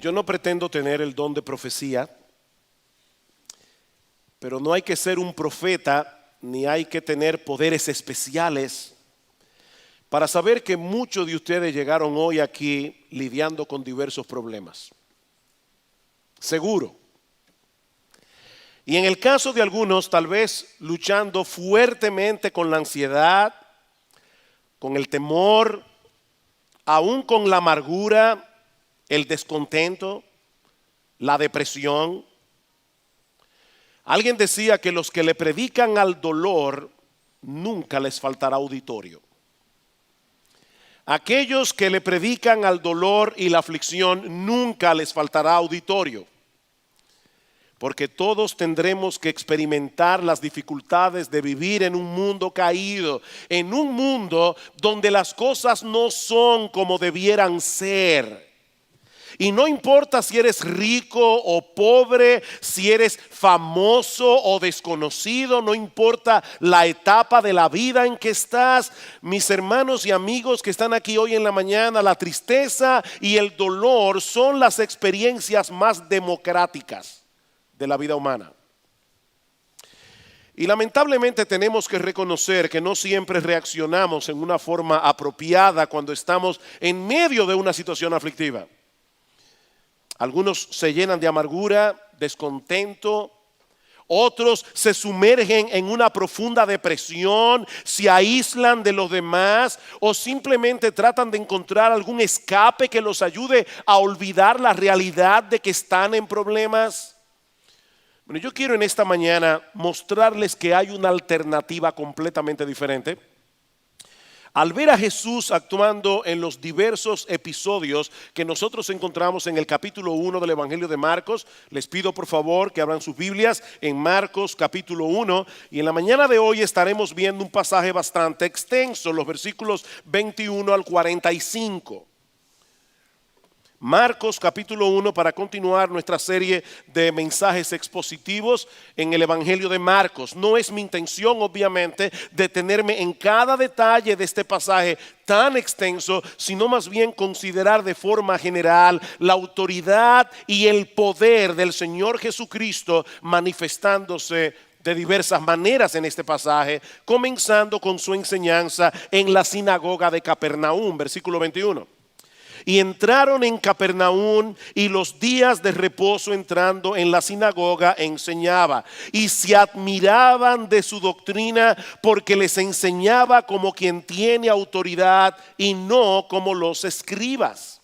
Yo no pretendo tener el don de profecía, pero no hay que ser un profeta ni hay que tener poderes especiales para saber que muchos de ustedes llegaron hoy aquí lidiando con diversos problemas. Seguro. Y en el caso de algunos, tal vez luchando fuertemente con la ansiedad, con el temor, aún con la amargura, el descontento, la depresión. Alguien decía que los que le predican al dolor nunca les faltará auditorio. Aquellos que le predican al dolor y la aflicción nunca les faltará auditorio. Porque todos tendremos que experimentar las dificultades de vivir en un mundo caído, en un mundo donde las cosas no son como debieran ser. Y no importa si eres rico o pobre, si eres famoso o desconocido, no importa la etapa de la vida en que estás. Mis hermanos y amigos que están aquí hoy en la mañana, la tristeza y el dolor son las experiencias más democráticas de la vida humana. Y lamentablemente tenemos que reconocer que no siempre reaccionamos en una forma apropiada cuando estamos en medio de una situación aflictiva. Algunos se llenan de amargura, descontento. Otros se sumergen en una profunda depresión, se aíslan de los demás o simplemente tratan de encontrar algún escape que los ayude a olvidar la realidad de que están en problemas. Bueno, yo quiero en esta mañana mostrarles que hay una alternativa completamente diferente. Al ver a Jesús actuando en los diversos episodios que nosotros encontramos en el capítulo 1 del Evangelio de Marcos, les pido por favor que abran sus Biblias en Marcos capítulo 1 y en la mañana de hoy estaremos viendo un pasaje bastante extenso, los versículos 21 al 45. Marcos capítulo 1 para continuar nuestra serie de mensajes expositivos en el Evangelio de Marcos. No es mi intención obviamente detenerme en cada detalle de este pasaje tan extenso, sino más bien considerar de forma general la autoridad y el poder del Señor Jesucristo manifestándose de diversas maneras en este pasaje, comenzando con su enseñanza en la sinagoga de Capernaum, versículo 21. Y entraron en Capernaum y los días de reposo entrando en la sinagoga enseñaba. Y se admiraban de su doctrina porque les enseñaba como quien tiene autoridad y no como los escribas.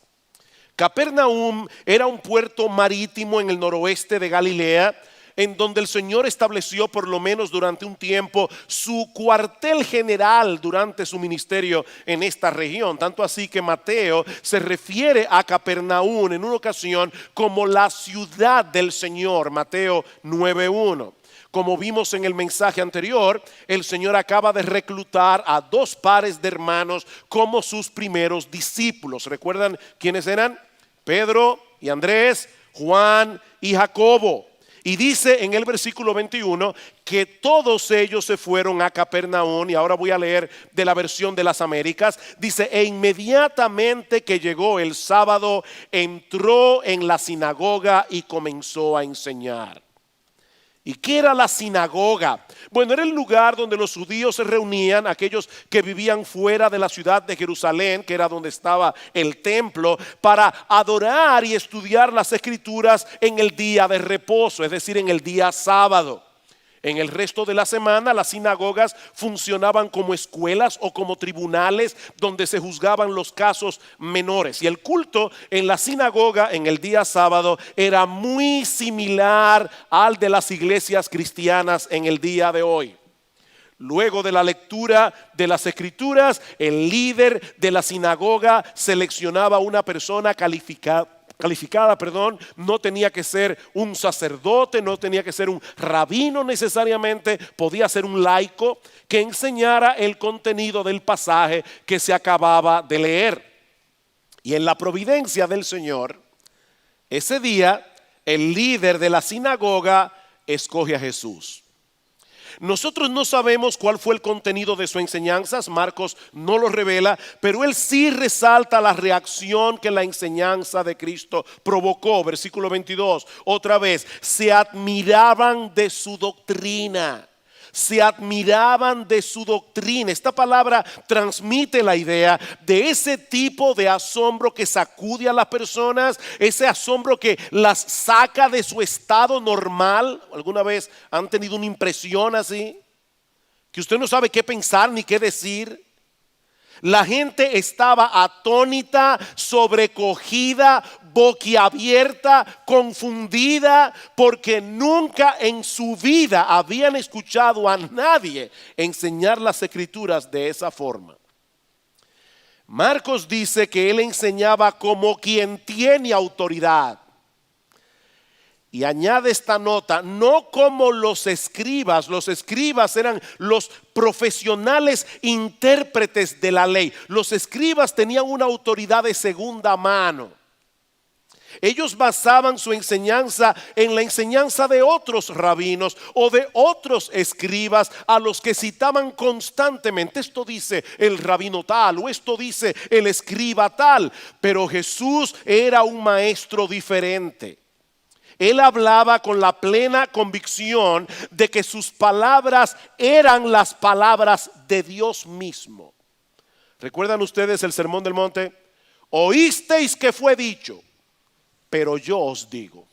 Capernaum era un puerto marítimo en el noroeste de Galilea, en donde el Señor estableció por lo menos durante un tiempo su cuartel general durante su ministerio en esta región. Tanto así que Mateo se refiere a Capernaum en una ocasión como la ciudad del Señor, Mateo 9:1. Como vimos en el mensaje anterior, el Señor acaba de reclutar a 2 pares de hermanos como sus primeros discípulos. ¿Recuerdan quiénes eran? Pedro y Andrés, Juan y Jacobo. Y dice en el versículo 21 que todos ellos se fueron a Capernaum, y ahora voy a leer de la versión de las Américas. Dice, e inmediatamente que llegó el sábado, entró en la sinagoga y comenzó a enseñar. ¿Y qué era la sinagoga? Bueno, era el lugar donde los judíos se reunían, aquellos que vivían fuera de la ciudad de Jerusalén, que era donde estaba el templo, para adorar y estudiar las escrituras en el día de reposo, es decir, en el día sábado. En el resto de la semana las sinagogas funcionaban como escuelas o como tribunales donde se juzgaban los casos menores. Y el culto en la sinagoga en el día sábado era muy similar al de las iglesias cristianas en el día de hoy. Luego de la lectura de las escrituras, el líder de la sinagoga seleccionaba una persona calificada, no tenía que ser un sacerdote, no tenía que ser un rabino necesariamente, podía ser un laico que enseñara el contenido del pasaje que se acababa de leer. Y en la providencia del Señor, ese día el líder de la sinagoga escoge a Jesús. Nosotros no sabemos cuál fue el contenido de sus enseñanzas, Marcos no lo revela, pero él sí resalta la reacción que la enseñanza de Cristo provocó. Versículo 22, otra vez, se admiraban de su doctrina. Se admiraban de su doctrina. Esta palabra transmite la idea de ese tipo de asombro que sacude a las personas, ese asombro que las saca de su estado normal. ¿Alguna vez han tenido una impresión así? Que usted no sabe qué pensar ni qué decir. La gente estaba atónita, sobrecogida, boquiabierta, confundida, porque nunca en su vida habían escuchado a nadie enseñar las escrituras de esa forma. Marcos dice que él enseñaba como quien tiene autoridad. Y añade esta nota, no como los escribas eran los profesionales intérpretes de la ley. Los escribas tenían una autoridad de segunda mano. Ellos basaban su enseñanza en la enseñanza de otros rabinos o de otros escribas a los que citaban constantemente. Esto dice el rabino tal o esto dice el escriba tal. Pero Jesús era un maestro diferente. Él hablaba con la plena convicción de que sus palabras eran las palabras de Dios mismo. ¿Recuerdan ustedes el Sermón del Monte? Oísteis que fue dicho, pero yo os digo.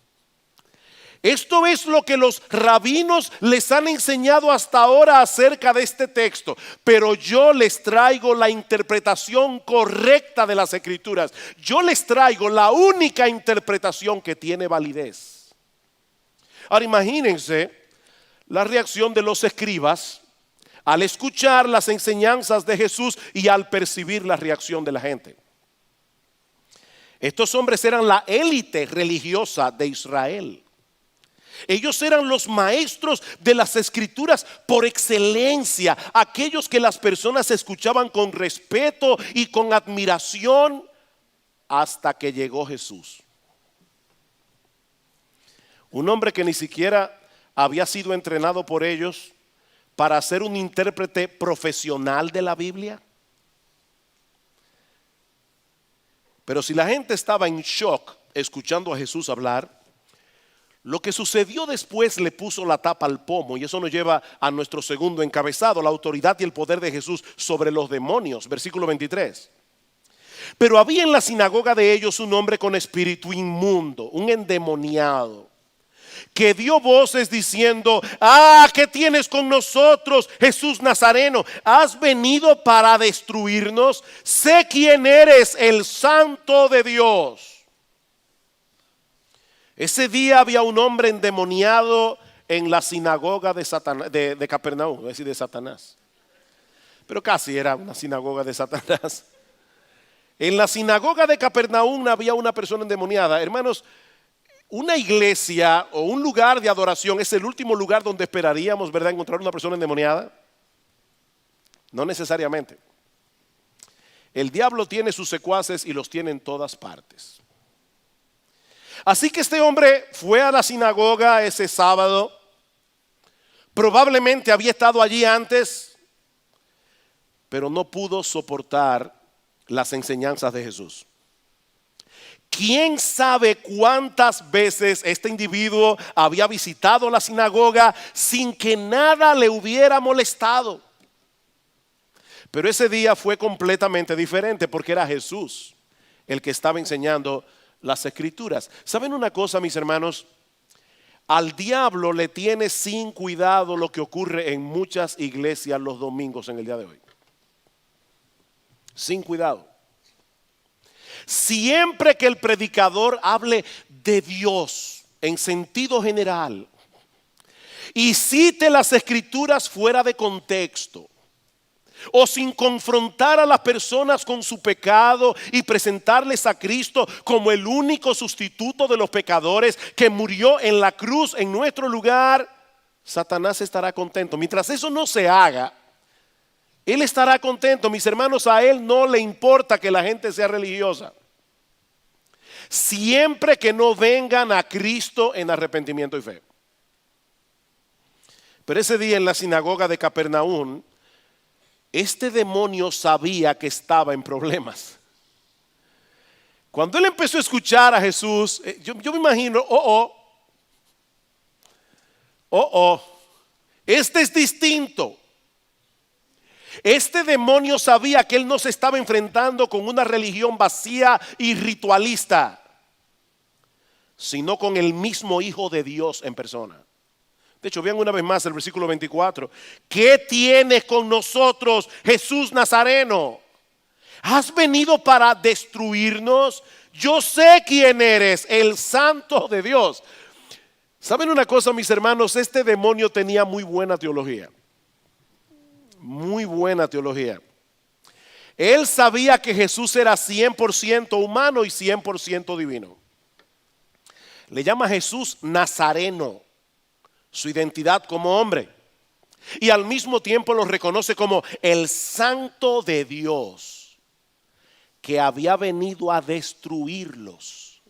Esto es lo que los rabinos les han enseñado hasta ahora acerca de este texto. Pero yo les traigo la interpretación correcta de las Escrituras. Yo les traigo la única interpretación que tiene validez. Ahora imagínense la reacción de los escribas al escuchar las enseñanzas de Jesús y al percibir la reacción de la gente. Estos hombres eran la élite religiosa de Israel. Ellos eran los maestros de las escrituras por excelencia, aquellos que las personas escuchaban con respeto y con admiración hasta que llegó Jesús. Un hombre que ni siquiera había sido entrenado por ellos para ser un intérprete profesional de la Biblia. Pero si la gente estaba en shock escuchando a Jesús hablar, lo que sucedió después le puso la tapa al pomo, y eso nos lleva a nuestro segundo encabezado, la autoridad y el poder de Jesús sobre los demonios. Versículo 23. Pero había en la sinagoga de ellos un hombre con espíritu inmundo, un endemoniado, que dio voces diciendo: ¿qué tienes con nosotros, Jesús Nazareno? ¿Has venido para destruirnos? Sé quién eres, el Santo de Dios. Ese día había un hombre endemoniado en la sinagoga de Capernaum, es decir, de Satanás. Pero casi era una sinagoga de Satanás. En la sinagoga de Capernaum había una persona endemoniada. Hermanos, una iglesia o un lugar de adoración es el último lugar donde esperaríamos, ¿verdad?, encontrar una persona endemoniada. No necesariamente. El diablo tiene sus secuaces y los tiene en todas partes. Así que este hombre fue a la sinagoga ese sábado. Probablemente había estado allí antes, pero no pudo soportar las enseñanzas de Jesús. ¿Quién sabe cuántas veces este individuo había visitado la sinagoga sin que nada le hubiera molestado? Pero ese día fue completamente diferente porque era Jesús el que estaba enseñando las escrituras. ¿Saben una cosa, mis hermanos? Al diablo le tiene sin cuidado lo que ocurre en muchas iglesias los domingos en el día de hoy. Sin cuidado. Siempre que el predicador hable de Dios en sentido general y cite las escrituras fuera de contexto, o sin confrontar a las personas con su pecado y presentarles a Cristo como el único sustituto de los pecadores que murió en la cruz en nuestro lugar, Satanás estará contento. Mientras eso no se haga, él estará contento. Mis hermanos, a él no le importa que la gente sea religiosa, siempre que no vengan a Cristo en arrepentimiento y fe. Pero ese día en la sinagoga de Capernaum, este demonio sabía que estaba en problemas. Cuando él empezó a escuchar a Jesús, yo me imagino, este es distinto. Este demonio sabía que él no se estaba enfrentando con una religión vacía y ritualista, sino con el mismo Hijo de Dios en persona. De hecho, vean una vez más el versículo 24. ¿Qué tienes con nosotros, Jesús Nazareno? ¿Has venido para destruirnos? Yo sé quién eres, el Santo de Dios. ¿Saben una cosa, mis hermanos? Este demonio tenía muy buena teología. Muy buena teología. Él sabía que Jesús era 100% humano y 100% divino. Le llama a Jesús Nazareno, su identidad como hombre. Y al mismo tiempo lo reconoce como el Santo de Dios, que había venido a destruirlos.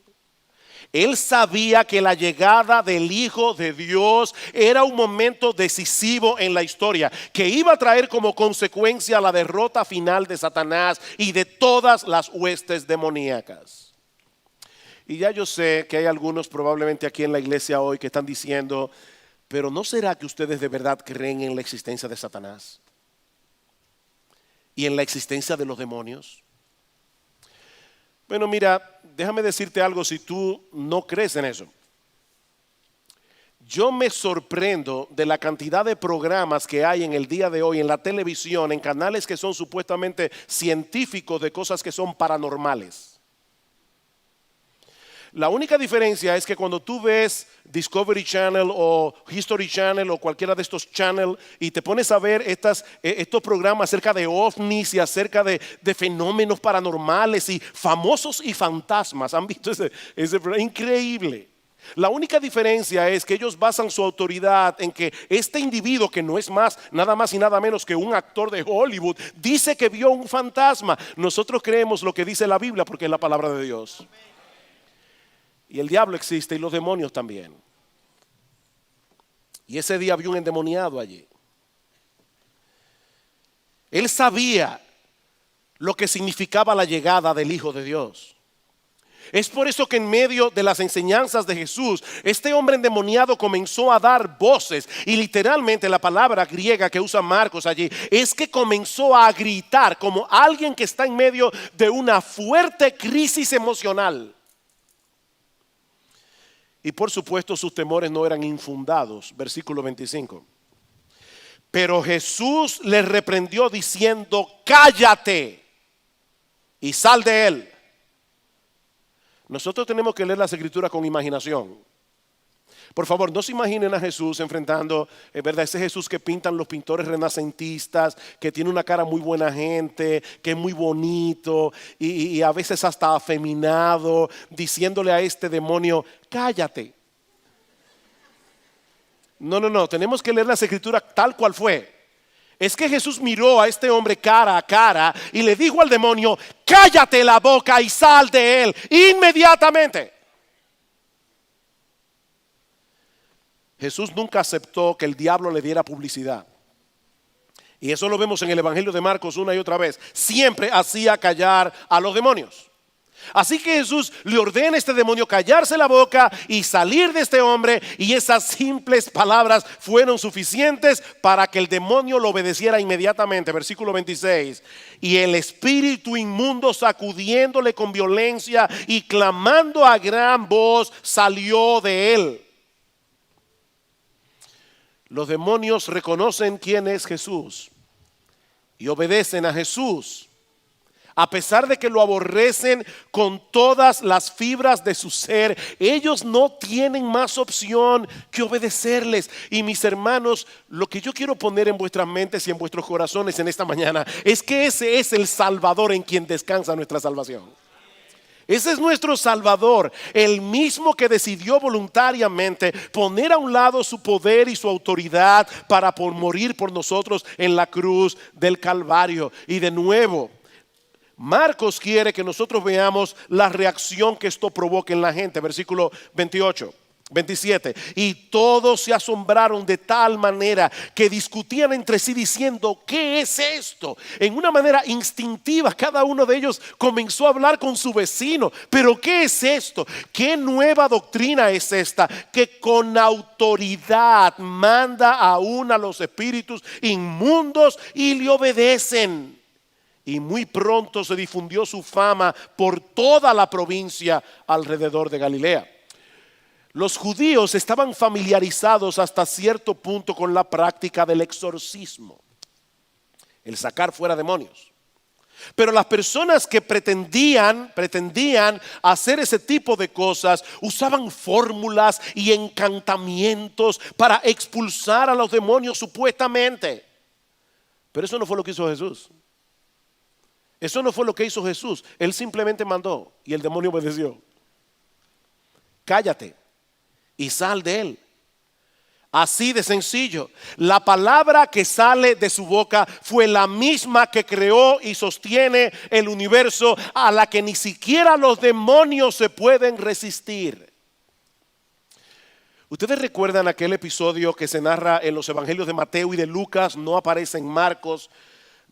Él sabía que la llegada del Hijo de Dios era un momento decisivo en la historia, que iba a traer como consecuencia la derrota final de Satanás y de todas las huestes demoníacas. Y ya yo sé que hay algunos probablemente aquí en la iglesia hoy que están diciendo, pero ¿no será que ustedes de verdad creen en la existencia de Satanás y en la existencia de los demonios? Bueno, mira, déjame decirte algo si tú no crees en eso. Yo me sorprendo de la cantidad de programas que hay en el día de hoy en la televisión, en canales que son supuestamente científicos de cosas que son paranormales. La única diferencia es que cuando tú ves Discovery Channel o History Channel o cualquiera de estos channels y te pones a ver estos programas acerca de ovnis y acerca de fenómenos paranormales y famosos y fantasmas, ¿han visto ese programa? Increíble. La única diferencia es que ellos basan su autoridad en que este individuo, que no es nada más y nada menos que un actor de Hollywood, dice que vio un fantasma. Nosotros creemos lo que dice la Biblia porque es la palabra de Dios. Y el diablo existe y los demonios también. Y ese día había un endemoniado allí. Él sabía lo que significaba la llegada del Hijo de Dios. Es por eso que en medio de las enseñanzas de Jesús, este hombre endemoniado comenzó a dar voces. Y literalmente la palabra griega que usa Marcos allí es que comenzó a gritar como alguien que está en medio de una fuerte crisis emocional. Y por supuesto sus temores no eran infundados. Versículo 25. Pero Jesús le reprendió diciendo, cállate y sal de él. Nosotros tenemos que leer las escrituras con imaginación. Por favor, no se imaginen a Jesús enfrentando, ¿verdad? Ese Jesús que pintan los pintores renacentistas, que tiene una cara muy buena gente, que es muy bonito y a veces hasta afeminado, diciéndole a este demonio, cállate. No, tenemos que leer las escrituras tal cual fue. Es que Jesús miró a este hombre cara a cara y le dijo al demonio, cállate la boca y sal de él inmediatamente. Jesús nunca aceptó que el diablo le diera publicidad. Y eso lo vemos en el Evangelio de Marcos una y otra vez. Siempre hacía callar a los demonios. Así que Jesús le ordena a este demonio callarse la boca y salir de este hombre. Y esas simples palabras fueron suficientes para que el demonio lo obedeciera inmediatamente. Versículo 26. Y el espíritu inmundo, sacudiéndole con violencia y clamando a gran voz, salió de él. Los demonios reconocen quién es Jesús y obedecen a Jesús, a pesar de que lo aborrecen con todas las fibras de su ser. Ellos no tienen más opción que obedecerles. Y mis hermanos, lo que yo quiero poner en vuestras mentes y en vuestros corazones en esta mañana es que ese es el Salvador en quien descansa nuestra salvación. Ese es nuestro Salvador, el mismo que decidió voluntariamente poner a un lado su poder y su autoridad para morir por nosotros en la cruz del Calvario. Y de nuevo, Marcos quiere que nosotros veamos la reacción que esto provoca en la gente. Versículo 28. 27. Y todos se asombraron de tal manera que discutían entre sí diciendo: ¿qué es esto? En una manera instintiva cada uno de ellos comenzó a hablar con su vecino. ¿Pero qué es esto? ¿Qué nueva doctrina es esta? Que con autoridad manda aún a los espíritus inmundos y le obedecen. Y muy pronto se difundió su fama por toda la provincia alrededor de Galilea. Los judíos estaban familiarizados hasta cierto punto con la práctica del exorcismo, el sacar fuera demonios. Pero las personas que pretendían hacer ese tipo de cosas usaban fórmulas y encantamientos para expulsar a los demonios supuestamente. Pero eso no fue lo que hizo Jesús. Eso no fue lo que hizo Jesús. Él simplemente mandó y el demonio obedeció. Cállate y sal de él. Así de sencillo. La palabra que sale de su boca fue la misma que creó y sostiene el universo, a la que ni siquiera los demonios se pueden resistir. ¿Ustedes recuerdan aquel episodio que se narra en los evangelios de Mateo y de Lucas? No aparece en Marcos,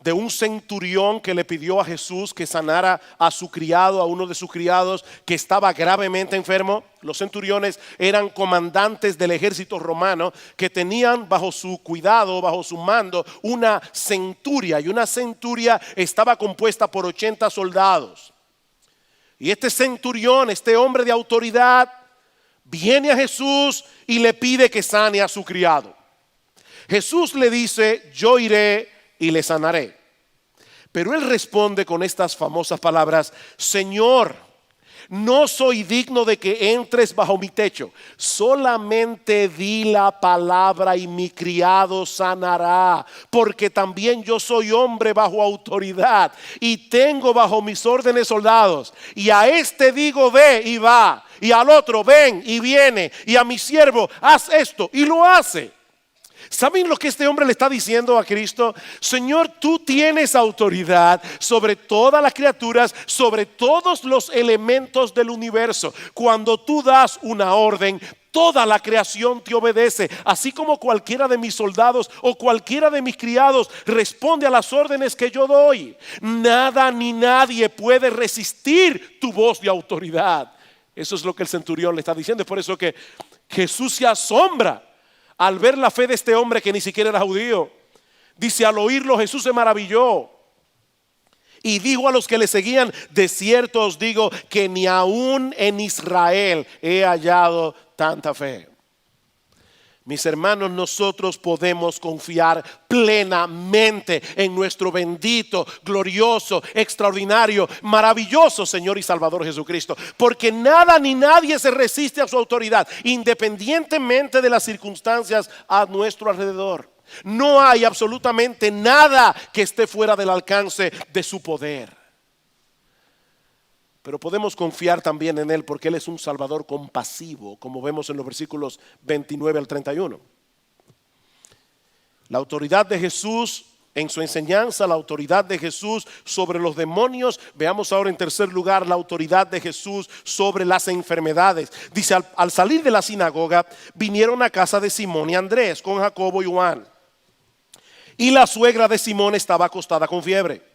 de un centurión que le pidió a Jesús que sanara a su criado, a uno de sus criados que estaba gravemente enfermo. Los centuriones eran comandantes del ejército romano que tenían bajo su cuidado, bajo su mando, una centuria, y una centuria estaba compuesta por 80 soldados. Y este centurión, este hombre de autoridad, viene a Jesús y le pide que sane a su criado. Jesús le dice: yo iré y le sanaré. Pero él responde con estas famosas palabras: Señor, no soy digno de que entres bajo mi techo. Solamente di la palabra y mi criado sanará, porque también yo soy hombre bajo autoridad y tengo bajo mis órdenes soldados. Y a este digo: ve y va, y al otro: ven y viene, y a mi siervo: haz esto, y lo hace. ¿Saben lo que este hombre le está diciendo a Cristo? Señor, tú tienes autoridad sobre todas las criaturas, sobre todos los elementos del universo. Cuando tú das una orden, toda la creación te obedece, así como cualquiera de mis soldados o cualquiera de mis criados responde a las órdenes que yo doy. Nada ni nadie puede resistir tu voz de autoridad. Eso es lo que el centurión le está diciendo. Es por eso que Jesús se asombra al ver la fe de este hombre que ni siquiera era judío. Dice: al oírlo Jesús se maravilló y dijo a los que le seguían: de cierto os digo que ni aún en Israel he hallado tanta fe. Mis hermanos, nosotros podemos confiar plenamente en nuestro bendito, glorioso, extraordinario, maravilloso Señor y Salvador Jesucristo, porque nada ni nadie se resiste a su autoridad, independientemente de las circunstancias a nuestro alrededor. No hay absolutamente nada que esté fuera del alcance de su poder. Pero podemos confiar también en Él porque Él es un Salvador compasivo, como vemos en los versículos 29 al 31. La autoridad de Jesús en su enseñanza, la autoridad de Jesús sobre los demonios. Veamos ahora en tercer lugar la autoridad de Jesús sobre las enfermedades. Dice: al salir de la sinagoga vinieron a casa de Simón y Andrés con Jacobo y Juan. Y la suegra de Simón estaba acostada con fiebre.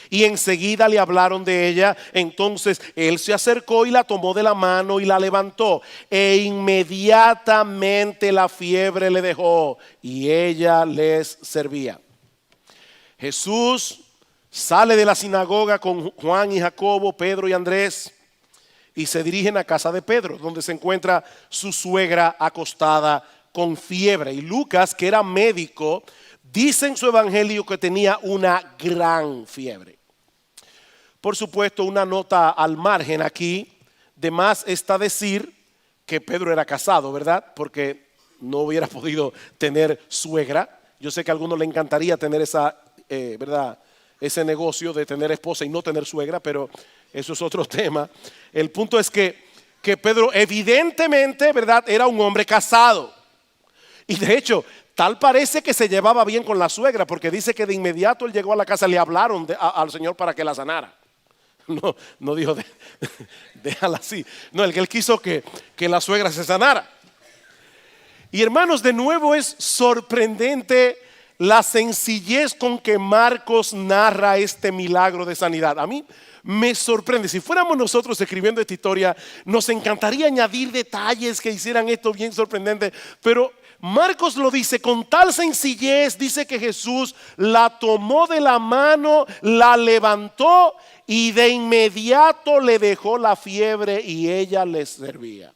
Y enseguida le hablaron de ella. Entonces él se acercó y la tomó de la mano y la levantó. E inmediatamente la fiebre le dejó y ella les servía. Jesús sale de la sinagoga con Juan y Jacobo, Pedro y Andrés, y se dirigen a casa de Pedro, donde se encuentra su suegra acostada con fiebre. Y Lucas, que era médico, dice en su evangelio que tenía una gran fiebre. Por supuesto, una nota al margen aquí: de más está decir que Pedro era casado, ¿verdad? Porque no hubiera podido tener suegra. Yo sé que a algunos le encantaría tener esa, ¿verdad?, ese negocio de tener esposa y no tener suegra, pero eso es otro tema. El punto es que Pedro evidentemente, ¿verdad?, era un hombre casado. Y de hecho, tal parece que se llevaba bien con la suegra, porque dice que de inmediato él llegó a la casa, le hablaron al Señor para que la sanara. No dijo déjala así. No, él quiso que la suegra se sanara. Y hermanos, de nuevo es sorprendente la sencillez con que Marcos narra este milagro de sanidad. A mí me sorprende. Si fuéramos nosotros escribiendo esta historia, nos encantaría añadir detalles que hicieran esto bien sorprendente. Pero Marcos lo dice con tal sencillez. Dice que Jesús la tomó de la mano, la levantó y de inmediato le dejó la fiebre y ella les servía.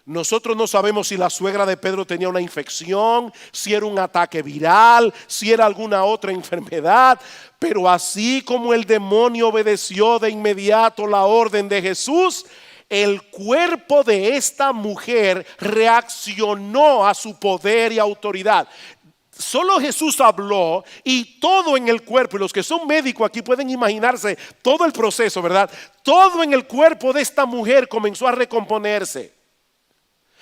Nosotros no sabemos si la suegra de Pedro tenía una infección, si era un ataque viral, si era alguna otra enfermedad, pero así como el demonio obedeció de inmediato la orden de Jesús, el cuerpo de esta mujer reaccionó a su poder y autoridad. Solo Jesús habló y todo en el cuerpo, y los que son médicos aquí pueden imaginarse todo el proceso, ¿verdad? Todo en el cuerpo de esta mujer comenzó a recomponerse.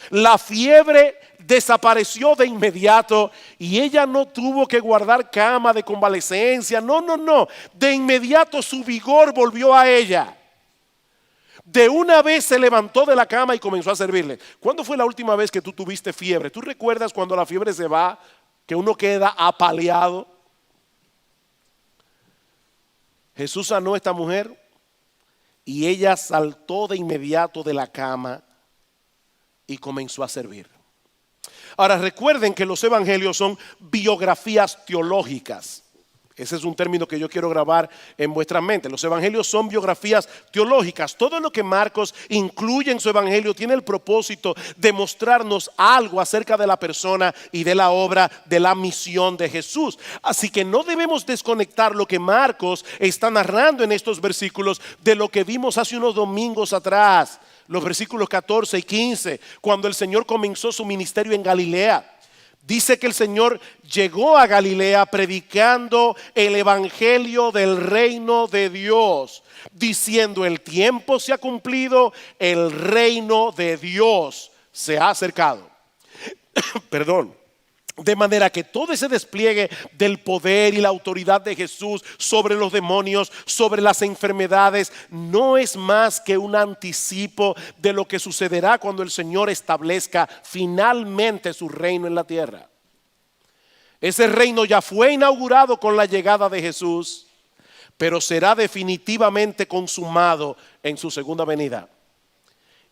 La fiebre desapareció de inmediato y ella no tuvo que guardar cama de convalecencia. No. De inmediato su vigor volvió a ella. De una vez se levantó de la cama y comenzó a servirle. ¿Cuándo fue la última vez que tú tuviste fiebre? ¿Tú recuerdas cuando la fiebre se va, que uno queda apaleado? Jesús sanó a esta mujer y ella saltó de inmediato de la cama y comenzó a servir. Ahora recuerden que los evangelios son biografías teológicas. Ese es un término que yo quiero grabar en vuestra mente. Los evangelios son biografías teológicas. Todo lo que Marcos incluye en su evangelio tiene el propósito de mostrarnos algo acerca de la persona y de la obra, de la misión de Jesús. Así que no debemos desconectar lo que Marcos está narrando en estos versículos de lo que vimos hace unos domingos atrás. Los versículos 14 y 15, cuando el Señor comenzó su ministerio en Galilea. Dice que el Señor llegó a Galilea predicando el evangelio del reino de Dios, diciendo: el tiempo se ha cumplido, el reino de Dios se ha acercado. Perdón. De manera que todo ese despliegue del poder y la autoridad de Jesús sobre los demonios, sobre las enfermedades, no es más que un anticipo de lo que sucederá cuando el Señor establezca finalmente su reino en la tierra. Ese reino ya fue inaugurado con la llegada de Jesús, pero será definitivamente consumado en su segunda venida.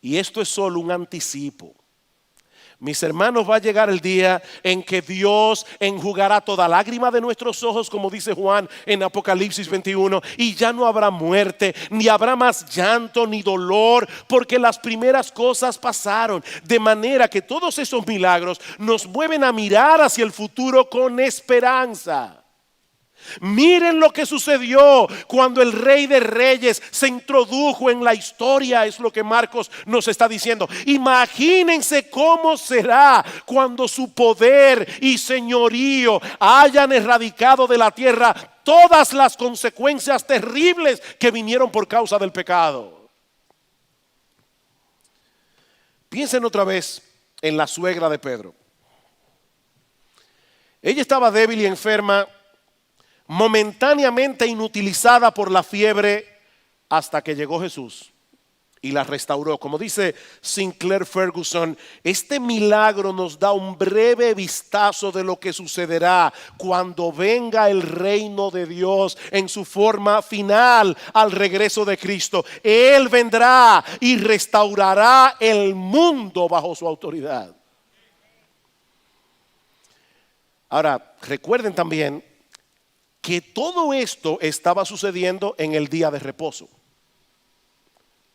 Y esto es solo un anticipo. Mis hermanos, va a llegar el día en que Dios enjugará toda lágrima de nuestros ojos, como dice Juan en Apocalipsis 21, y ya no habrá muerte, ni habrá más llanto ni dolor, porque las primeras cosas pasaron. De manera que todos esos milagros nos mueven a mirar hacia el futuro con esperanza. Miren lo que sucedió cuando el Rey de Reyes se introdujo en la historia, es lo que Marcos nos está diciendo. Imagínense cómo será cuando su poder y señorío hayan erradicado de la tierra todas las consecuencias terribles que vinieron por causa del pecado. Piensen otra vez en la suegra de Pedro. Ella estaba débil y enferma, momentáneamente inutilizada por la fiebre, hasta que llegó Jesús y la restauró. Como dice Sinclair Ferguson, este milagro nos da un breve vistazo de lo que sucederá cuando venga el reino de Dios en su forma final al regreso de Cristo. Él vendrá y restaurará el mundo bajo su autoridad. Ahora, recuerden también que todo esto estaba sucediendo en el día de reposo.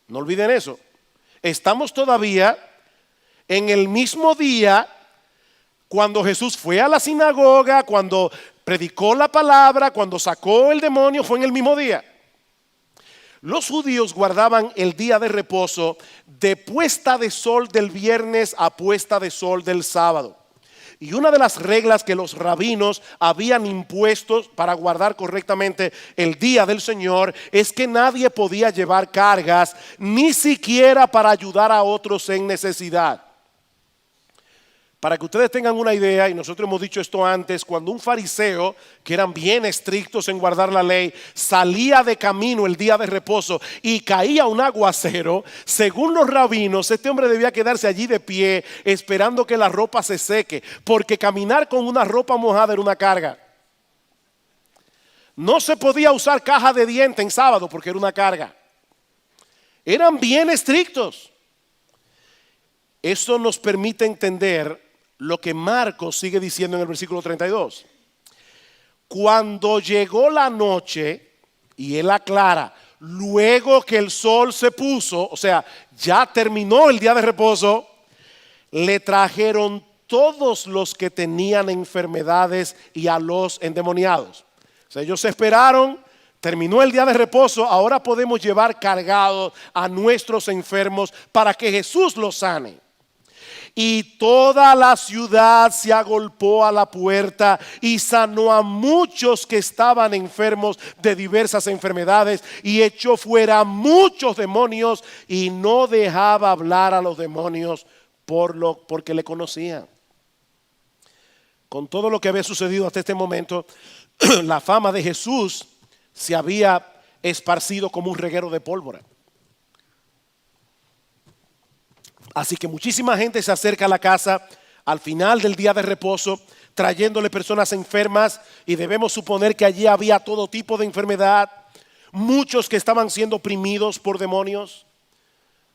No olviden eso. Estamos todavía en el mismo día cuando Jesús fue a la sinagoga, cuando predicó la palabra, cuando sacó el demonio, fue en el mismo día. Los judíos guardaban el día de reposo de puesta de sol del viernes a puesta de sol del sábado. Y una de las reglas que los rabinos habían impuesto para guardar correctamente el día del Señor es que nadie podía llevar cargas, ni siquiera para ayudar a otros en necesidad. Para que ustedes tengan una idea, y nosotros hemos dicho esto antes, cuando un fariseo, que eran bien estrictos en guardar la ley, salía de camino el día de reposo y caía un aguacero, según los rabinos, este hombre debía quedarse allí de pie esperando que la ropa se seque, porque caminar con una ropa mojada era una carga. No se podía usar caja de dientes en sábado porque era una carga. Eran bien estrictos. Eso nos permite entender lo que Marcos sigue diciendo en el versículo 32. Cuando llegó la noche, y él aclara, luego que el sol se puso, o sea, ya terminó el día de reposo, le trajeron todos los que tenían enfermedades y a los endemoniados. O sea, ellos esperaron, terminó el día de reposo, ahora podemos llevar cargados a nuestros enfermos para que Jesús los sane. Y toda la ciudad se agolpó a la puerta y sanó a muchos que estaban enfermos de diversas enfermedades y echó fuera muchos demonios y no dejaba hablar a los demonios porque le conocían. Con todo lo que había sucedido hasta este momento, la fama de Jesús se había esparcido como un reguero de pólvora. Así que muchísima gente se acerca a la casa al final del día de reposo, trayéndole personas enfermas, y debemos suponer que allí había todo tipo de enfermedad, muchos que estaban siendo oprimidos por demonios,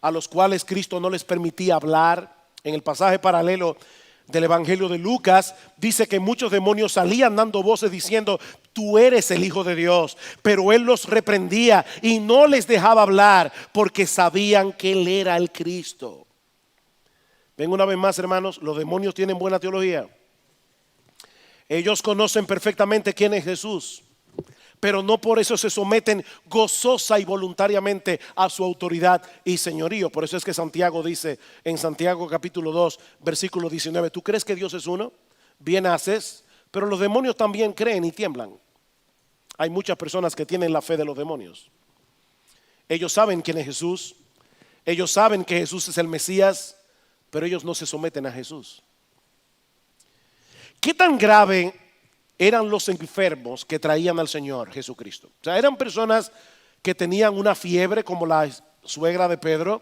a los cuales Cristo no les permitía hablar. En el pasaje paralelo del Evangelio de Lucas dice que muchos demonios salían dando voces diciendo: tú eres el Hijo de Dios. Pero él los reprendía y no les dejaba hablar porque sabían que él era el Cristo. Ven una vez más, hermanos, los demonios tienen buena teología. Ellos conocen perfectamente quién es Jesús, pero no por eso se someten gozosa y voluntariamente a su autoridad y señorío. Por eso es que Santiago dice en Santiago capítulo 2, versículo 19, ¿tú crees que Dios es uno? Bien haces, pero los demonios también creen y tiemblan. Hay muchas personas que tienen la fe de los demonios. Ellos saben quién es Jesús, ellos saben que Jesús es el Mesías, pero ellos no se someten a Jesús. ¿Qué tan grave eran los enfermos que traían al Señor Jesucristo? O sea, eran personas que tenían una fiebre como la suegra de Pedro,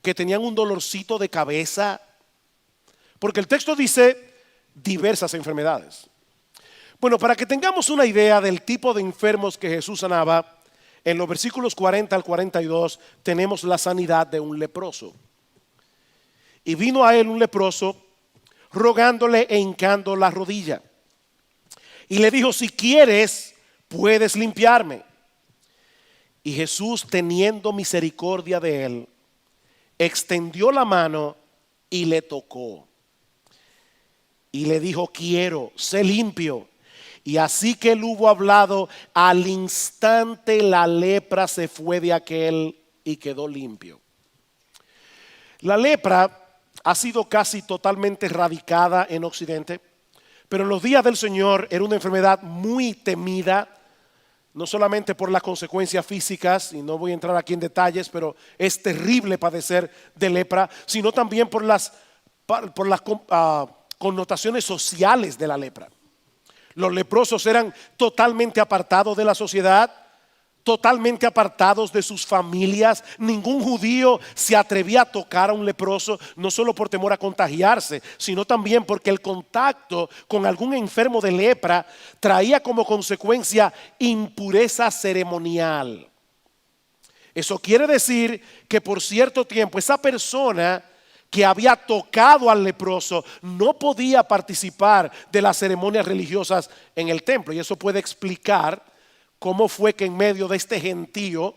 que tenían un dolorcito de cabeza, porque el texto dice diversas enfermedades. Bueno, para que tengamos una idea del tipo de enfermos que Jesús sanaba, en los versículos 40 al 42 tenemos la sanidad de un leproso. Y vino a él un leproso rogándole e hincando la rodilla. Y le dijo: si quieres, puedes limpiarme. Y Jesús, teniendo misericordia de él, extendió la mano y le tocó. Y le dijo: quiero, sé limpio. Y así que él hubo hablado, al instante la lepra se fue de aquel y quedó limpio. La lepra ha sido casi totalmente erradicada en Occidente, pero en los días del Señor era una enfermedad muy temida, no solamente por las consecuencias físicas, y no voy a entrar aquí en detalles, pero es terrible padecer de lepra, sino también por las connotaciones sociales de la lepra. Los leprosos eran totalmente apartados de la sociedad, totalmente apartados de sus familias. Ningún judío se atrevía a tocar a un leproso, no solo por temor a contagiarse, sino también porque el contacto con algún enfermo de lepra traía como consecuencia impureza ceremonial. Eso quiere decir que por cierto tiempo esa persona que había tocado al leproso no podía participar de las ceremonias religiosas en el templo. Y eso puede explicar cómo fue que en medio de este gentío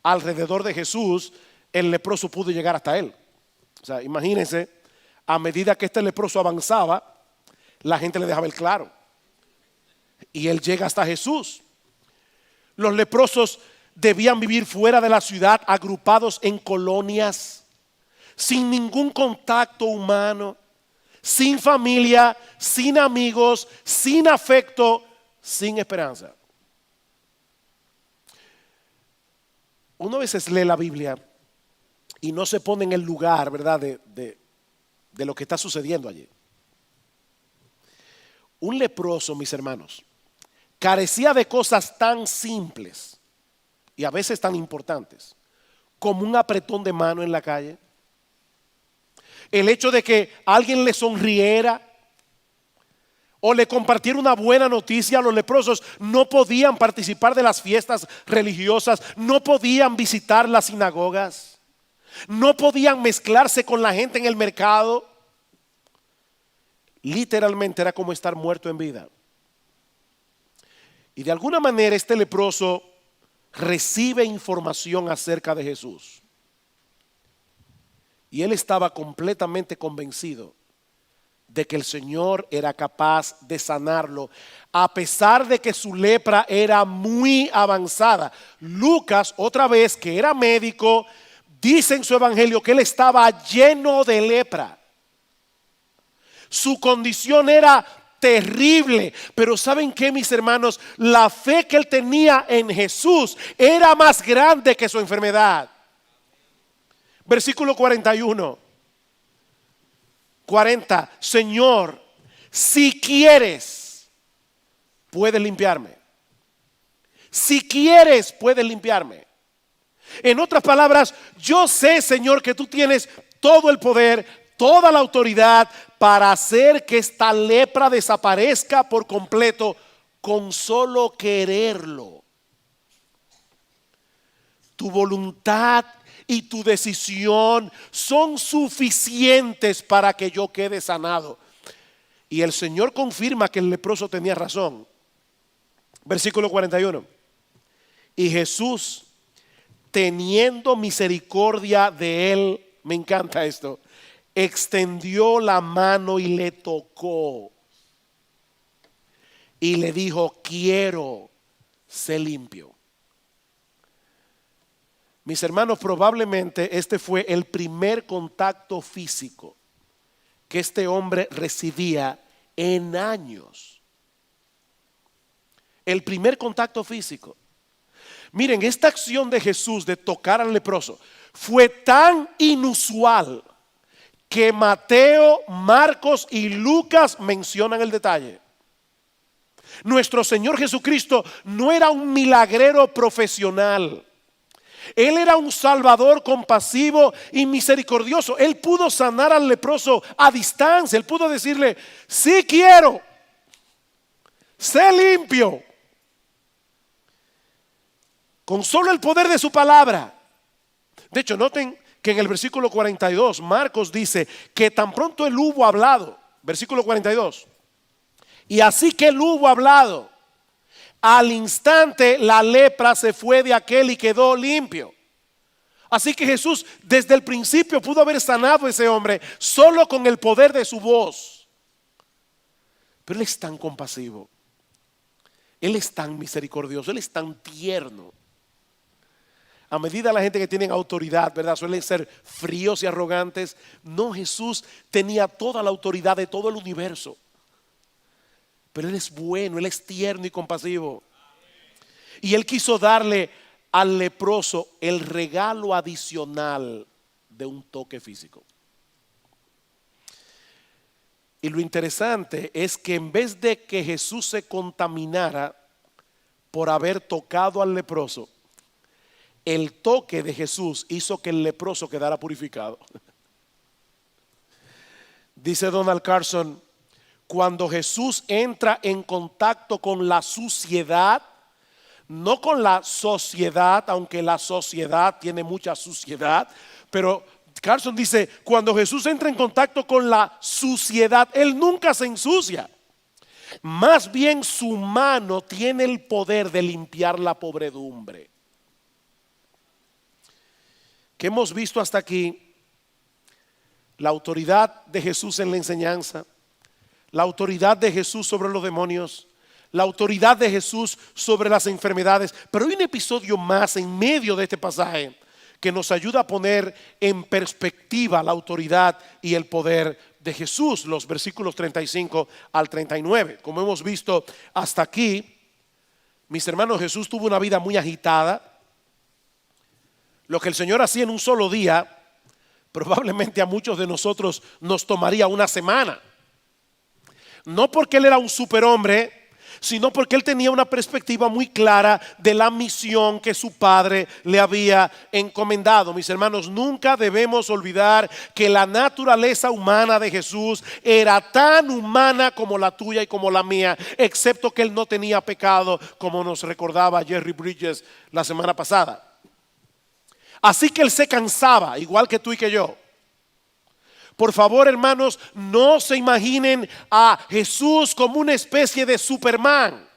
alrededor de Jesús, el leproso pudo llegar hasta él. O sea, imagínense, a medida que este leproso avanzaba, la gente le dejaba el claro. Y él llega hasta Jesús. Los leprosos debían vivir fuera de la ciudad, agrupados en colonias, sin ningún contacto humano, sin familia, sin amigos, sin afecto, sin esperanza. Uno a veces lee la Biblia y no se pone en el lugar, ¿verdad?, de lo que está sucediendo allí. Un leproso, mis hermanos, carecía de cosas tan simples y a veces tan importantes como un apretón de mano en la calle. El hecho de que alguien le sonriera o le compartiera una buena noticia. Los leprosos no podían participar de las fiestas religiosas, no podían visitar las sinagogas, no podían mezclarse con la gente en el mercado. Literalmente era como estar muerto en vida. Y de alguna manera este leproso recibe información acerca de Jesús. Y él estaba completamente convencido de que el Señor era capaz de sanarlo, a pesar de que su lepra era muy avanzada. Lucas, otra vez, que era médico, dice en su evangelio que él estaba lleno de lepra. Su condición era terrible, pero ¿saben qué, mis hermanos? La fe que él tenía en Jesús era más grande que su enfermedad. Versículo 41. 40. Señor, si quieres, puedes limpiarme. Si quieres, puedes limpiarme. En otras palabras, yo sé, Señor, que tú tienes todo el poder, toda la autoridad para hacer que esta lepra desaparezca por completo con solo quererlo. Tu voluntad y tu decisión son suficientes para que yo quede sanado. Y el Señor confirma que el leproso tenía razón. Versículo 41. Y Jesús, teniendo misericordia de él, me encanta esto, extendió la mano y le tocó. Y le dijo, quiero, sé limpio. Mis hermanos, probablemente este fue el primer contacto físico que este hombre recibía en años. El primer contacto físico. Miren, esta acción de Jesús de tocar al leproso fue tan inusual que Mateo, Marcos y Lucas mencionan el detalle. Nuestro Señor Jesucristo no era un milagrero profesional. Él era un salvador compasivo y misericordioso. Él pudo sanar al leproso a distancia. Él pudo decirle, sí quiero, sé limpio. Con solo el poder de su palabra. De hecho, noten que en el versículo 42, Marcos dice que tan pronto él hubo hablado, versículo 42, y así que él hubo hablado, al instante la lepra se fue de aquel y quedó limpio. Así que Jesús desde el principio pudo haber sanado a ese hombre solo con el poder de su voz. Pero Él es tan compasivo, Él es tan misericordioso, Él es tan tierno. A medida la gente que tiene autoridad, ¿verdad?, suelen ser fríos y arrogantes. No, Jesús tenía toda la autoridad de todo el universo. Pero Él es bueno, Él es tierno y compasivo. Y Él quiso darle al leproso el regalo adicional de un toque físico. Y lo interesante es que en vez de que Jesús se contaminara por haber tocado al leproso, el toque de Jesús hizo que el leproso quedara purificado. Dice Donald Carson, cuando Jesús entra en contacto con la suciedad, no con la sociedad, aunque la sociedad tiene mucha suciedad, pero Carson dice, cuando Jesús entra en contacto con la suciedad, Él nunca se ensucia. Más bien su mano tiene el poder de limpiar la podredumbre. ¿Qué hemos visto hasta aquí? La autoridad de Jesús en la enseñanza, la autoridad de Jesús sobre los demonios, la autoridad de Jesús sobre las enfermedades. Pero hay un episodio más en medio de este pasaje que nos ayuda a poner en perspectiva la autoridad y el poder de Jesús. Los versículos 35 al 39. Como hemos visto hasta aquí, mis hermanos, Jesús tuvo una vida muy agitada. Lo que el Señor hacía en un solo día, probablemente a muchos de nosotros nos tomaría una semana. No porque él era un superhombre, sino porque él tenía una perspectiva muy clara de la misión que su padre le había encomendado. Mis hermanos, nunca debemos olvidar que la naturaleza humana de Jesús era tan humana como la tuya y como la mía, excepto que él no tenía pecado, como nos recordaba Jerry Bridges la semana pasada. Así que él se cansaba, igual que tú y que yo. Por favor, hermanos, no se imaginen a Jesús como una especie de Superman.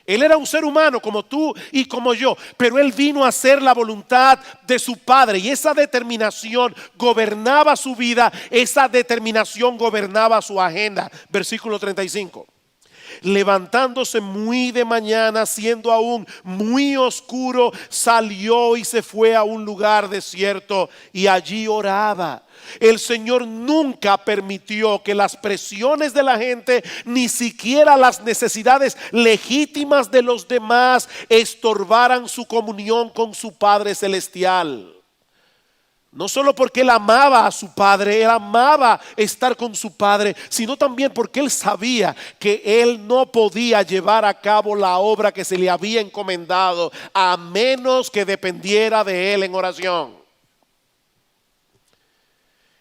Él era un ser humano como tú y como yo, pero él vino a hacer la voluntad de su Padre y esa determinación gobernaba su vida, esa determinación gobernaba su agenda. Versículo 35. Levantándose muy de mañana, siendo aún muy oscuro, salió y se fue a un lugar desierto y allí oraba. El Señor nunca permitió que las presiones de la gente, ni siquiera las necesidades legítimas de los demás, estorbaran su comunión con su Padre Celestial. No solo porque él amaba a su padre, él amaba estar con su padre, sino también porque él sabía que él no podía llevar a cabo la obra que se le había encomendado a menos que dependiera de él en oración.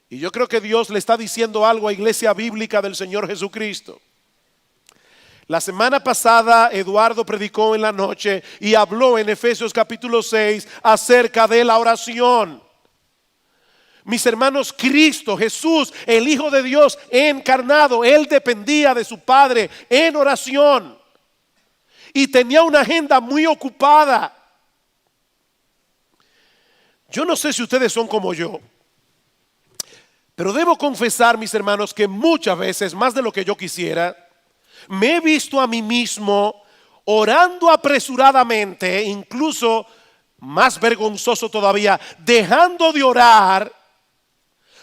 Y yo creo que Dios le está diciendo algo a Iglesia Bíblica del Señor Jesucristo. La semana pasada Eduardo predicó en la noche y habló en Efesios capítulo 6 acerca de la oración. Mis hermanos, Cristo, Jesús, el Hijo de Dios encarnado, él dependía de su Padre en oración y tenía una agenda muy ocupada. Yo no sé si ustedes son como yo, pero debo confesar, mis hermanos, que muchas veces, más de lo que yo quisiera, me he visto a mí mismo orando apresuradamente, incluso más vergonzoso todavía, dejando de orar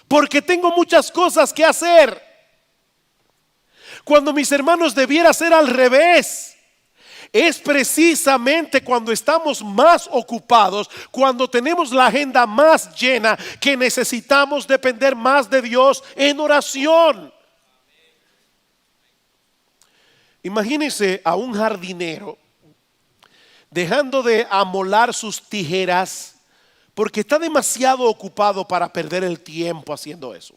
porque tengo muchas cosas que hacer. Cuando, mis hermanos, debiera ser al revés. Es precisamente cuando estamos más ocupados, cuando tenemos la agenda más llena, que necesitamos depender más de Dios en oración. Imagínense a un jardinero dejando de amolar sus tijeras porque está demasiado ocupado para perder el tiempo haciendo eso.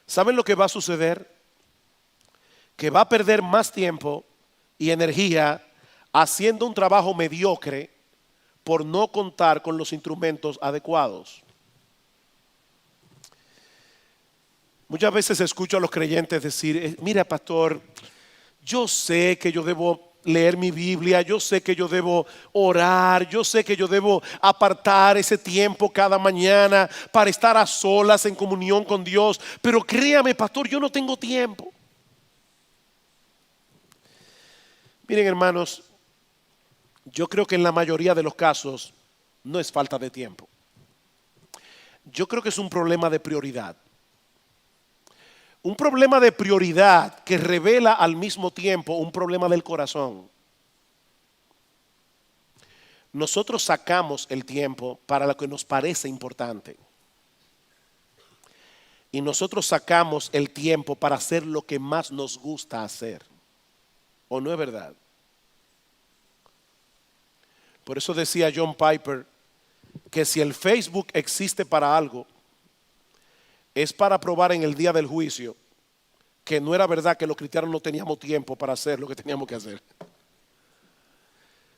¿Saben lo que va a suceder? Que va a perder más tiempo y energía haciendo un trabajo mediocre por no contar con los instrumentos adecuados. Muchas veces escucho a los creyentes decir, mira, pastor, yo sé que yo debo leer mi Biblia, yo sé que yo debo orar, yo sé que yo debo apartar ese tiempo cada mañana para estar a solas en comunión con Dios, pero créame, pastor, yo no tengo tiempo. Miren, hermanos, yo creo que en la mayoría de los casos no es falta de tiempo. Yo creo que es un problema de prioridad. Un problema de prioridad que revela al mismo tiempo un problema del corazón. Nosotros sacamos el tiempo para lo que nos parece importante. Y nosotros sacamos el tiempo para hacer lo que más nos gusta hacer. ¿O no es verdad? Por eso decía John Piper que si el Facebook existe para algo, es para probar en el día del juicio que no era verdad que los cristianos no teníamos tiempo para hacer lo que teníamos que hacer.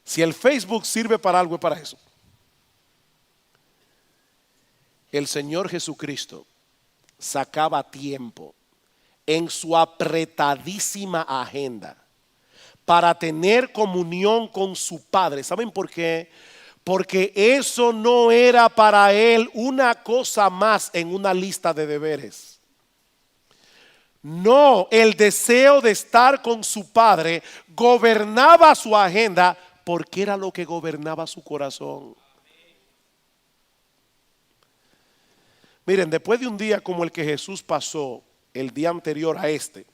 Si el Facebook sirve para algo, es para eso. El Señor Jesucristo sacaba tiempo en su apretadísima agenda para tener comunión con su Padre. ¿Saben por qué? Porque eso no era para él una cosa más en una lista de deberes. No, el deseo de estar con su Padre gobernaba su agenda porque era lo que gobernaba su corazón. Miren, después de un día como el que Jesús pasó el día anterior a este,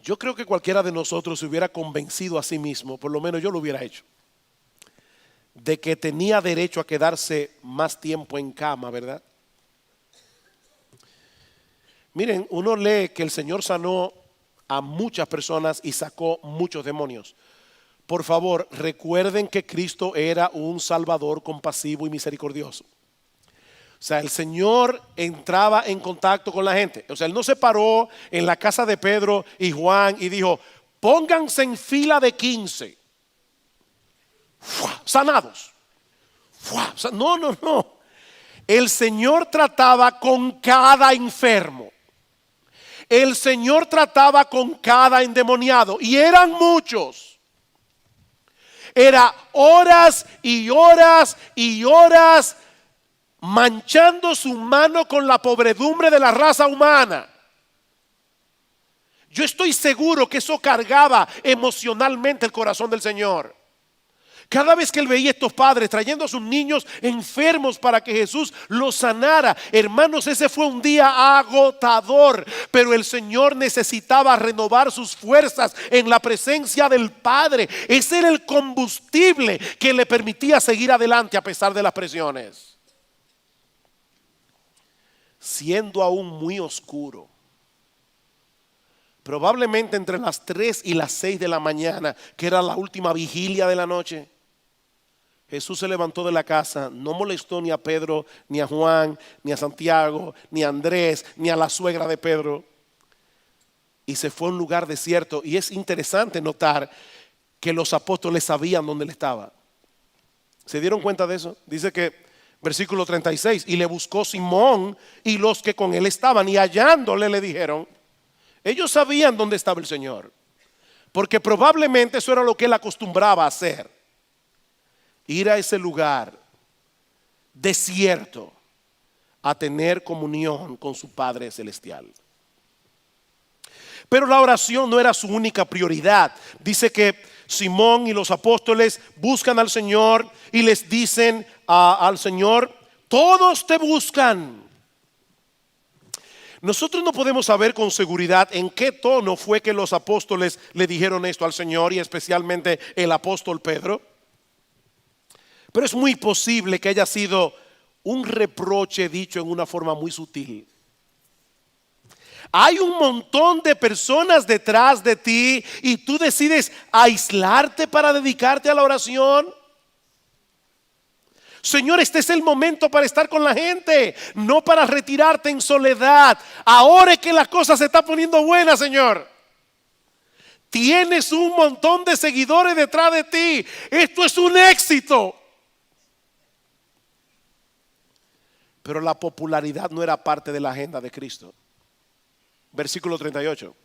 yo creo que cualquiera de nosotros se hubiera convencido a sí mismo, por lo menos yo lo hubiera hecho, de que tenía derecho a quedarse más tiempo en cama, ¿verdad? Miren, uno lee que el Señor sanó a muchas personas y sacó muchos demonios. Por favor, recuerden que Cristo era un Salvador compasivo y misericordioso. O sea, el Señor entraba en contacto con la gente. O sea, Él no se paró en la casa de Pedro y Juan y dijo, pónganse en fila de 15. ¡Fua! Sanados. ¡Fua! No, no, no. El Señor trataba con cada enfermo. El Señor trataba con cada endemoniado. Y eran muchos. Era horas y horas y horas manchando su mano con la pobredumbre de la raza humana. Yo estoy seguro que eso cargaba emocionalmente el corazón del Señor. Cada vez que él veía a estos padres trayendo a sus niños enfermos para que Jesús los sanara, hermanos, ese fue un día agotador, pero el Señor necesitaba renovar sus fuerzas en la presencia del Padre. Ese era el combustible que le permitía seguir adelante a pesar de las presiones. Siendo aún muy oscuro, probablemente entre las 3 y las 6 de la mañana, que era la última vigilia de la noche, Jesús se levantó de la casa, no molestó ni a Pedro, ni a Juan, ni a Santiago, ni a Andrés, ni a la suegra de Pedro, y se fue a un lugar desierto. Y es interesante notar que los apóstoles sabían dónde él estaba. ¿Se dieron cuenta de eso? Dice que, versículo 36, y le buscó Simón y los que con él estaban, y hallándole le dijeron. Ellos sabían dónde estaba el Señor, porque probablemente eso era lo que él acostumbraba a hacer. Ir a ese lugar desierto a tener comunión con su Padre Celestial. Pero la oración no era su única prioridad. Dice que Simón y los apóstoles buscan al Señor y les dicen al Señor, todos te buscan. Nosotros no podemos saber con seguridad en qué tono fue que los apóstoles le dijeron esto al Señor, y especialmente el apóstol Pedro. Pero es muy posible que haya sido un reproche dicho en una forma muy sutil. Hay un montón de personas detrás de ti y tú decides aislarte para dedicarte a la oración. Señor, este es el momento para estar con la gente, no para retirarte en soledad. Ahora es que la cosa se está poniendo buena, Señor. Tienes un montón de seguidores detrás de ti. Esto es un éxito. Pero la popularidad no era parte de la agenda de Cristo. Versículo 38.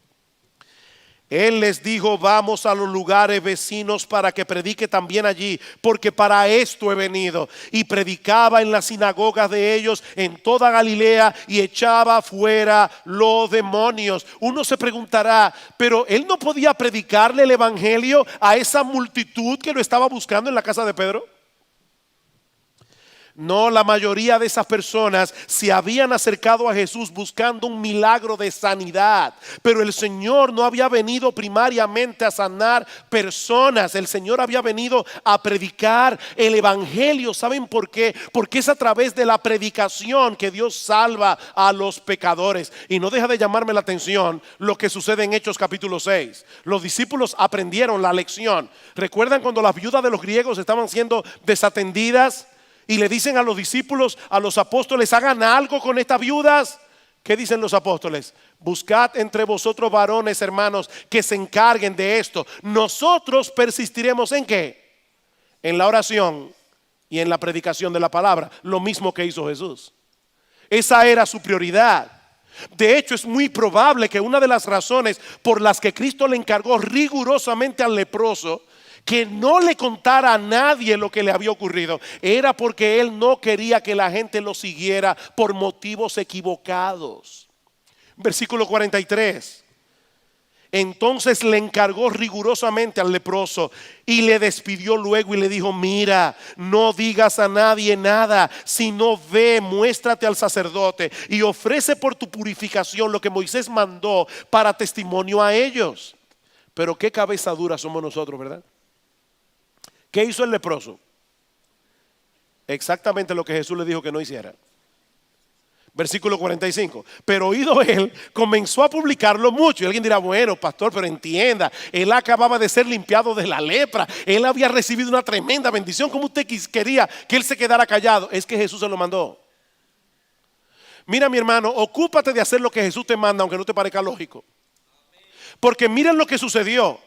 Él les dijo, vamos a los lugares vecinos para que predique también allí, porque para esto he venido. Y predicaba en las sinagogas de ellos en toda Galilea y echaba fuera los demonios. Uno se preguntará, pero él no podía predicarle el evangelio a esa multitud que lo estaba buscando en la casa de Pedro. No, la mayoría de esas personas se habían acercado a Jesús buscando un milagro de sanidad, pero el Señor no había venido primariamente a sanar personas. El Señor había venido a predicar el evangelio. ¿Saben por qué? Porque es a través de la predicación que Dios salva a los pecadores. Y no deja de llamarme la atención lo que sucede en Hechos capítulo 6. Los discípulos aprendieron la lección. ¿Recuerdan cuando las viudas de los griegos estaban siendo desatendidas? Y le dicen a los discípulos, a los apóstoles, hagan algo con estas viudas. ¿Qué dicen los apóstoles? Buscad entre vosotros varones, hermanos, que se encarguen de esto. Nosotros persistiremos ¿en qué? En la oración y en la predicación de la palabra. Lo mismo que hizo Jesús. Esa era su prioridad. De hecho, es muy probable que una de las razones por las que Cristo le encargó rigurosamente al leproso que no le contara a nadie lo que le había ocurrido, era porque él no quería que la gente lo siguiera por motivos equivocados. Versículo 43. Entonces le encargó rigurosamente al leproso y le despidió luego y le dijo, mira, no digas a nadie nada, sino ve, muéstrate al sacerdote y ofrece por tu purificación lo que Moisés mandó para testimonio a ellos. Pero qué cabeza dura somos nosotros, ¿verdad? ¿Qué hizo el leproso? Exactamente lo que Jesús le dijo que no hiciera. Versículo 45. Pero oído él, comenzó a publicarlo mucho. Y alguien dirá, bueno, pastor, pero entienda, él acababa de ser limpiado de la lepra. Él había recibido una tremenda bendición. ¿Cómo usted quería que él se quedara callado? Es que Jesús se lo mandó. Mira, mi hermano, ocúpate de hacer lo que Jesús te manda, aunque no te parezca lógico. Porque miren lo que sucedió.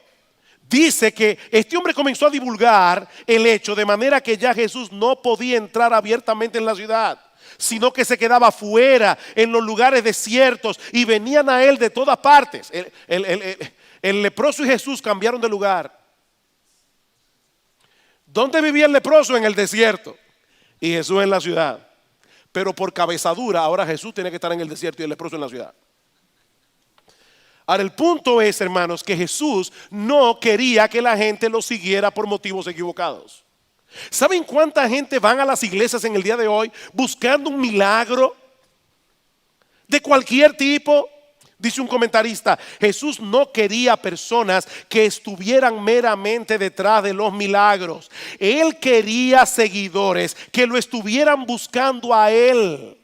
Dice que este hombre comenzó a divulgar el hecho, de manera que ya Jesús no podía entrar abiertamente en la ciudad, sino que se quedaba fuera en los lugares desiertos y venían a él de todas partes. El leproso y Jesús cambiaron de lugar. ¿Dónde vivía el leproso? En el desierto, y Jesús en la ciudad. Pero por cabezadura ahora Jesús tiene que estar en el desierto y el leproso en la ciudad. Ahora el punto es, hermanos, que Jesús no quería que la gente lo siguiera por motivos equivocados. ¿Saben cuánta gente van a las iglesias en el día de hoy buscando un milagro de cualquier tipo? Dice un comentarista, Jesús no quería personas que estuvieran meramente detrás de los milagros. Él quería seguidores que lo estuvieran buscando a él.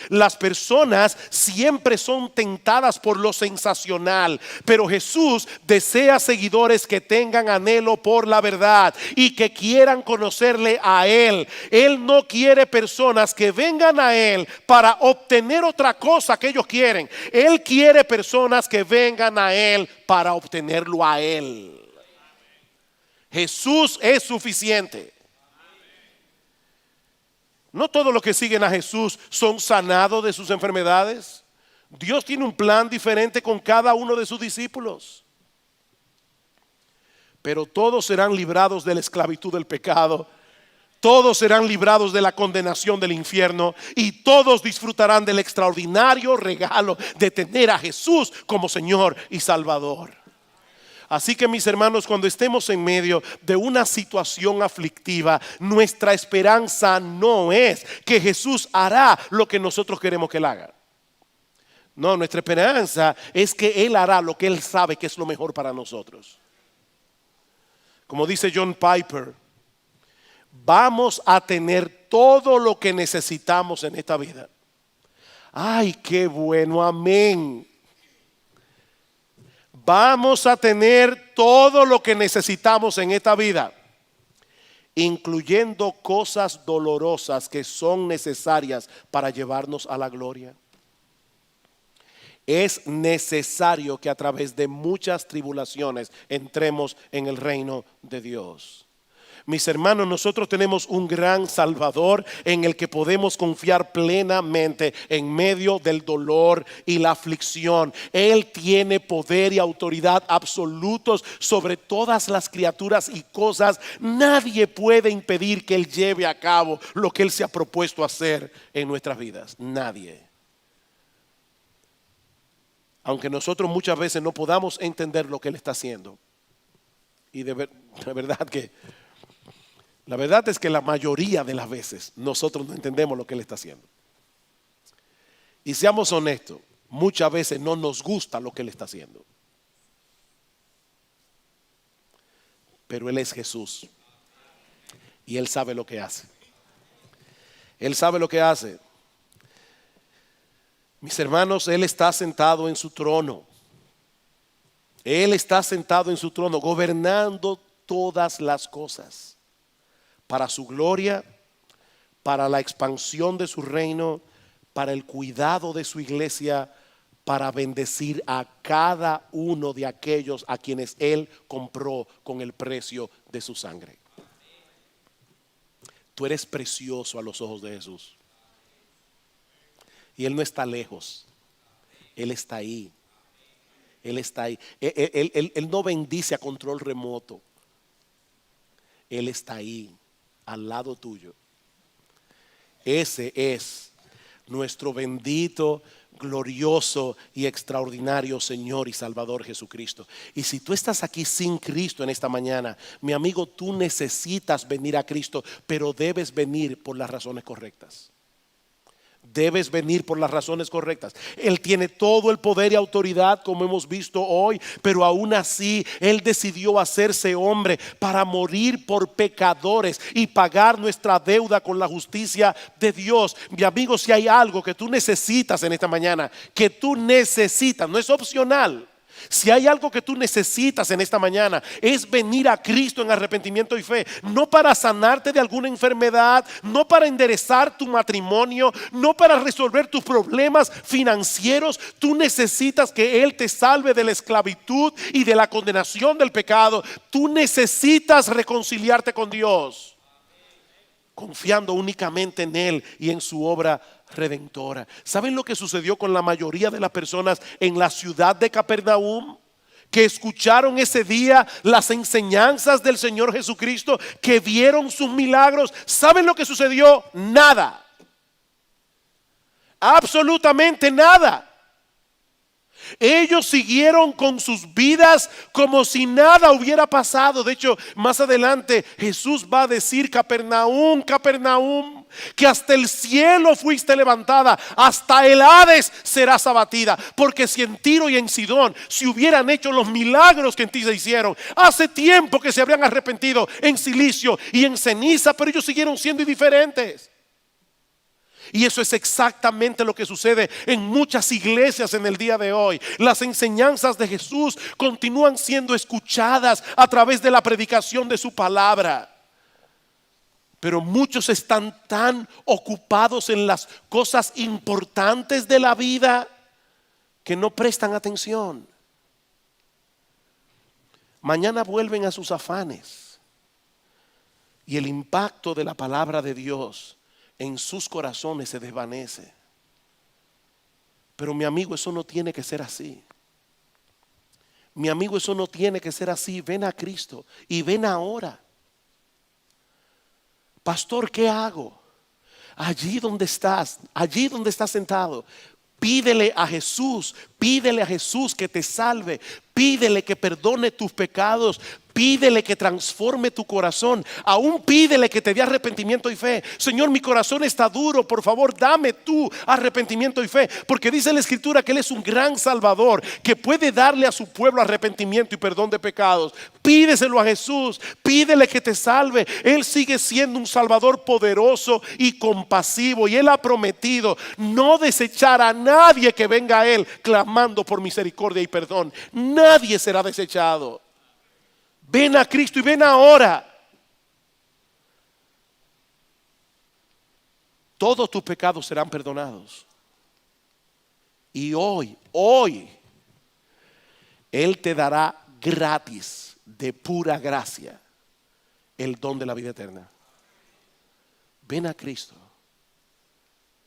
Las personas siempre son tentadas por lo sensacional, pero Jesús desea seguidores que tengan anhelo por la verdad y que quieran conocerle a Él. Él no quiere personas que vengan a Él para obtener otra cosa que ellos quieren. Él quiere personas que vengan a Él para obtenerlo a Él. Jesús es suficiente. No todos los que siguen a Jesús son sanados de sus enfermedades. Dios tiene un plan diferente con cada uno de sus discípulos. Pero todos serán librados de la esclavitud del pecado. Todos serán librados de la condenación del infierno. Y todos disfrutarán del extraordinario regalo de tener a Jesús como Señor y Salvador. Así que, mis hermanos, cuando estemos en medio de una situación aflictiva, nuestra esperanza no es que Jesús hará lo que nosotros queremos que Él haga. No, nuestra esperanza es que Él hará lo que Él sabe que es lo mejor para nosotros. Como dice John Piper, vamos a tener todo lo que necesitamos en esta vida. Ay, qué bueno, amén. Vamos a tener todo lo que necesitamos en esta vida, incluyendo cosas dolorosas que son necesarias para llevarnos a la gloria. Es necesario que a través de muchas tribulaciones entremos en el reino de Dios. Mis hermanos, nosotros tenemos un gran Salvador en el que podemos confiar plenamente en medio del dolor y la aflicción. Él tiene poder y autoridad absolutos sobre todas las criaturas y cosas. Nadie puede impedir que Él lleve a cabo lo que Él se ha propuesto hacer en nuestras vidas. Nadie. Aunque nosotros muchas veces no podamos entender lo que Él está haciendo. Y de verdad que la verdad es que la mayoría de las veces nosotros no entendemos lo que Él está haciendo. Y seamos honestos, muchas veces no nos gusta lo que Él está haciendo. Pero Él es Jesús. Y Él sabe lo que hace. Él sabe lo que hace. Mis hermanos, Él está sentado en su trono. Él está sentado en su trono, gobernando todas las cosas. Para su gloria, para la expansión de su reino, para el cuidado de su iglesia, para bendecir a cada uno de aquellos a quienes Él compró con el precio de su sangre. Tú eres precioso a los ojos de Jesús. Y Él no está lejos, Él está ahí. Él está ahí. Él no bendice a control remoto. Él está ahí, al lado tuyo. Ese es nuestro bendito, glorioso y extraordinario Señor y Salvador Jesucristo. Y si tú estás aquí sin Cristo en esta mañana, mi amigo, tú necesitas venir a Cristo, pero debes venir por las razones correctas. Debes venir por las razones correctas. Él tiene todo el poder y autoridad, como hemos visto hoy, pero aún así Él decidió hacerse hombre para morir por pecadores y pagar nuestra deuda con la justicia de Dios. Mi amigo, si hay algo que tú necesitas en esta mañana, que tú necesitas, no es opcional. Si hay algo que tú necesitas en esta mañana, es venir a Cristo en arrepentimiento y fe. No para sanarte de alguna enfermedad, no para enderezar tu matrimonio, no para resolver tus problemas financieros. Tú necesitas que Él te salve de la esclavitud y de la condenación del pecado. Tú necesitas reconciliarte con Dios, confiando únicamente en Él y en su obra redentora. ¿Saben lo que sucedió con la mayoría de las personas en la ciudad de Capernaum? Que escucharon ese día las enseñanzas del Señor Jesucristo, que vieron sus milagros. ¿Saben lo que sucedió? Nada. Absolutamente nada. Ellos siguieron con sus vidas como si nada hubiera pasado. De hecho, más adelante Jesús va a decir: Capernaum, Capernaum, que hasta el cielo fuiste levantada, hasta el Hades serás abatida. Porque si en Tiro y en Sidón se hubieran hecho los milagros que en ti se hicieron, hace tiempo que se habrían arrepentido en silicio y en ceniza, pero ellos siguieron siendo indiferentes. Y eso es exactamente lo que sucede en muchas iglesias en el día de hoy. Las enseñanzas de Jesús continúan siendo escuchadas a través de la predicación de su palabra, pero muchos están tan ocupados en las cosas importantes de la vida que no prestan atención. Mañana vuelven a sus afanes y el impacto de la palabra de Dios en sus corazones se desvanece. Pero mi amigo, eso no tiene que ser así. Mi amigo, eso no tiene que ser así. Ven a Cristo y ven ahora. Pastor, ¿qué hago? Allí donde estás sentado, pídele a Jesús que te salve, pídele que perdone tus pecados, pídele que transforme tu corazón, aún pídele que te dé arrepentimiento y fe. Señor, mi corazón está duro, por favor dame tú arrepentimiento y fe, porque dice la Escritura que Él es un gran Salvador que puede darle a su pueblo arrepentimiento y perdón de pecados. Pídeselo a Jesús, pídele que te salve. Él sigue siendo un Salvador poderoso y compasivo, y Él ha prometido no desechar a nadie que venga a Él clamando por misericordia y perdón. Nadie será desechado. Ven a Cristo y ven ahora. Todos tus pecados serán perdonados. Y hoy, Él te dará gratis, de pura gracia, el don de la vida eterna. Ven a Cristo.